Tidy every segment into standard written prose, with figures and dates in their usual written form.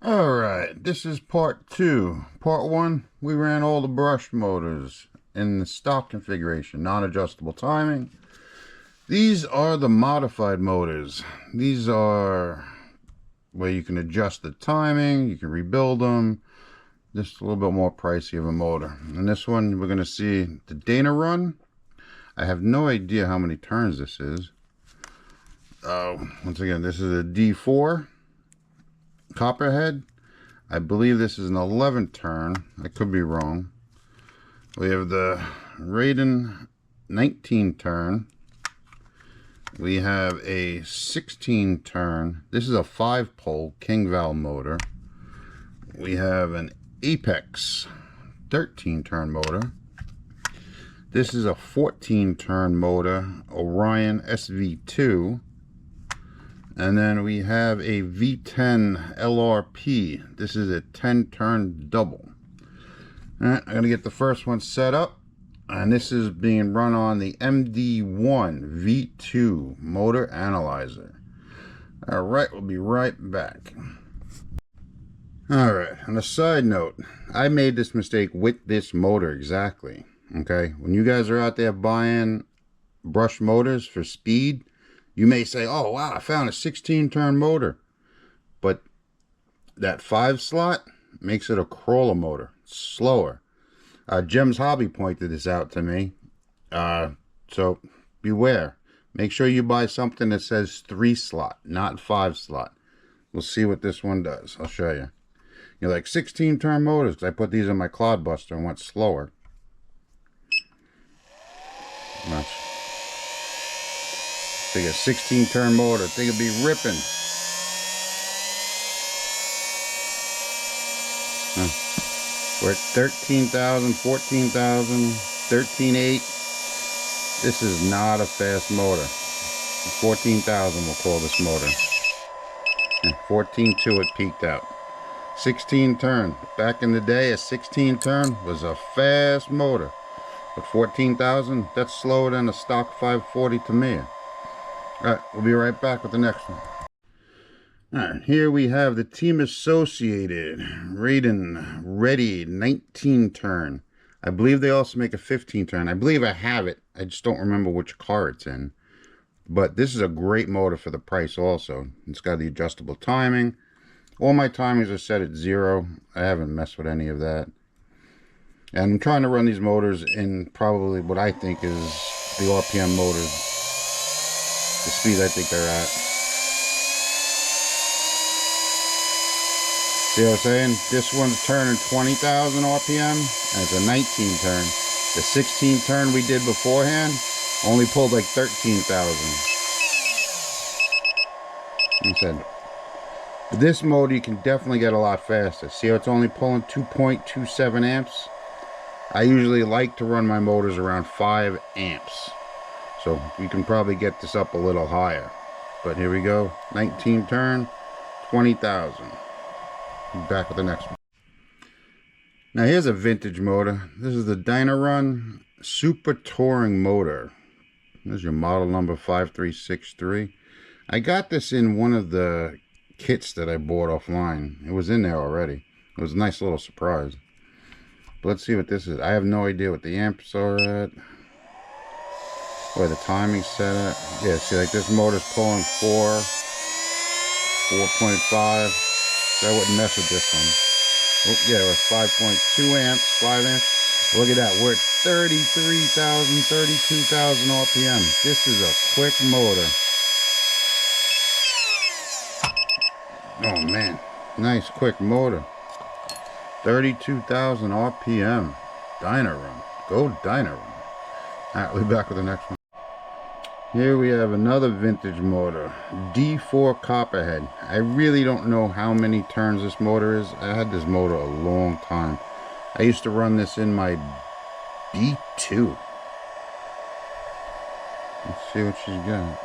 Alright, this is part 2. Part 1, we ran all the brushed motors in the stock configuration, non-adjustable timing. These are the modified motors. These are where you can adjust the timing, you can rebuild them. Just a little bit more pricey of a motor. And this one, we're going to see the Dyno run. I have no idea how many turns this is. Once again, this is a D4 copperhead. I believe this is an 11th turn. I could be wrong. We have the Raiden 19 turn. We have a 16 turn. This is a 5-pole king valve motor. We have an Apex 13 turn motor. This is a 14 turn motor, Orion SV2. And then we have a V10 LRP. This is a 10 turn double. Alright, I'm going to get the first one set up. And this is being run on the Md1-V2 motor analyzer. Alright, we'll be right back. Alright, on a side note, I made this mistake with this motor exactly. Okay, when you guys are out there buying brush motors for speed, you may say, oh wow, I found a 16 turn motor. But that 5 slot makes it a crawler motor. It's slower. Jim's Hobby pointed this out to me. So beware. Make sure you buy something that says 3 slot, not 5 slot. We'll see what this one does. I'll show you. You're like 16 turn motors, because I put these in my clodbuster and went slower. Much. Take a 16 turn motor. Think it'd be ripping. We're at 13,000, 14,000, 13.8. This is not a fast motor. 14,000 we'll call this motor. 14.2 it peaked out. 16 turn. Back in the day, a 16 turn was a fast motor. But 14,000, that's slower than a stock 540 Tamiya. Alright, we'll be right back with the next one. Alright, here we have the Team Associated Raiden Ready 19 turn. I believe they also make a 15 turn. I believe I have it. I just don't remember which car it's in. But this is a great motor for the price also. It's got the adjustable timing. All my timings are set at 0. I haven't messed with any of that. And I'm trying to run these motors in probably what I think is the RPM motors. The speed I think they're at. See what I'm saying? This one's turning 20,000 RPM, and it's a 19 turn. The 16 turn we did beforehand only pulled like 13,000. Like I said, this motor you can definitely get a lot faster. See how it's only pulling 2.27 amps? I usually like to run my motors around 5 amps. So we can probably get this up a little higher. But here we go. 19 turn, 20,000. Back with the next one. Now here's a vintage motor. This is the Dyno Run Super Touring motor. There's your model number 5363. I got this in one of the kits that I bought offline. It was in there already. It was a nice little surprise. But let's see what this is. I have no idea what the amps are at. Where the timing's set at. Yeah, see, like this motor's pulling 4.5. So I wouldn't mess with this one. Oh, yeah, it was 5.2 amps, 5 amps. Look at that. We're at 33,000, 32,000 RPM. This is a quick motor. Oh, man. Nice, quick motor. 32,000 RPM. Dyno Run. Go Dyno Run. Alright, we'll be back with the next one. Here we have another vintage motor. D4 Copperhead. I really don't know how many turns this motor is. I had this motor a long time. I used to run this in my B2. Let's see what she's got.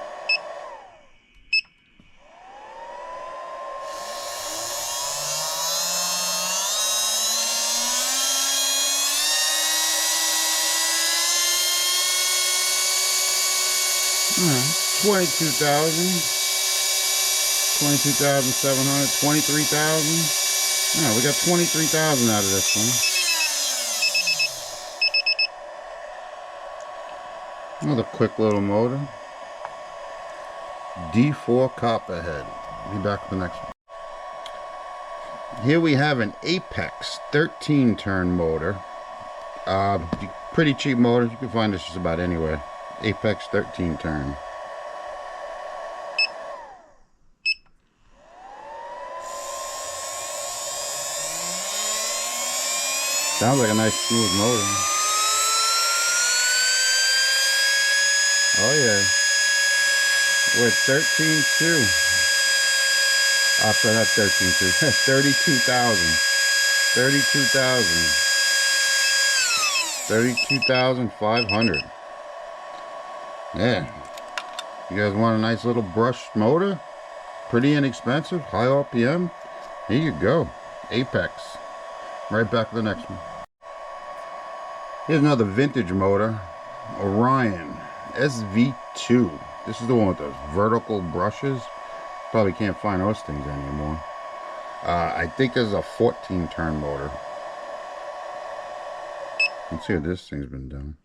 Alright, 22,000, 22,700, 23,000. Yeah, we got 23,000 out of this one. Another quick little motor. D4 Copperhead. Be back with the next one. Here we have an Apex 13 turn motor. Pretty cheap motor. You can find this just about anywhere. Apex 13 turn. Sounds like a nice smooth motor. Oh yeah. We're at 13.2. Sorry, not 13.2. 32,000. 32,500. Yeah. You guys want a nice little brushed motor? Pretty inexpensive, high RPM. Here you go. Apex. Right back to the next one. Here's another vintage motor. Orion SV2. This is the one with those vertical brushes. Probably can't find those things anymore. I think this is a 14 turn motor. Let's see what this thing's been doing.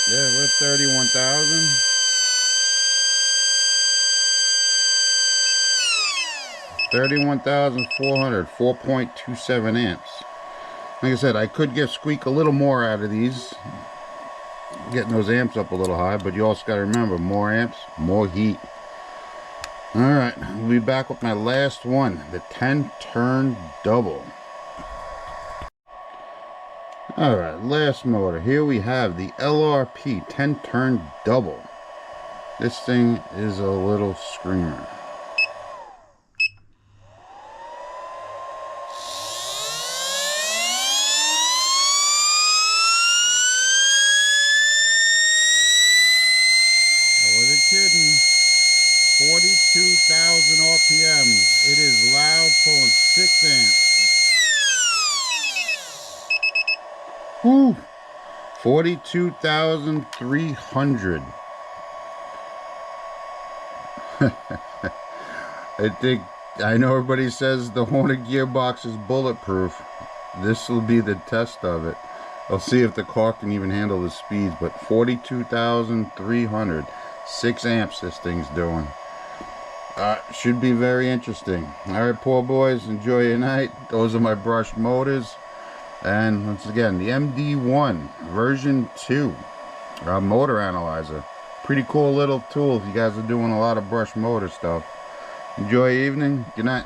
Yeah, we're 31,000. 31,400, 4.27 amps. Like I said, I could squeak a little more out of these, getting those amps up a little high, but you also got to remember, more amps, more heat. Alright, we'll be back with my last one, the 10 turn double. Alright, last motor. Here we have the LRP 10 turn double. This thing is a little screamer. I wasn't kidding. 42,000 RPMs. It is loud, pulling 6 amps. Whew. 42,300. I know everybody says the Hornet gearbox is bulletproof. This will be the test of it. I'll see if the car can even handle the speeds, but 42,300. 6 amps this thing's doing. Should be very interesting. Alright, poor boys, enjoy your night. Those are my brushed motors. And once again, the Md1 version 2 motor analyzer. Pretty cool little tool if you guys are doing a lot of brush motor stuff. Enjoy your evening. Good night.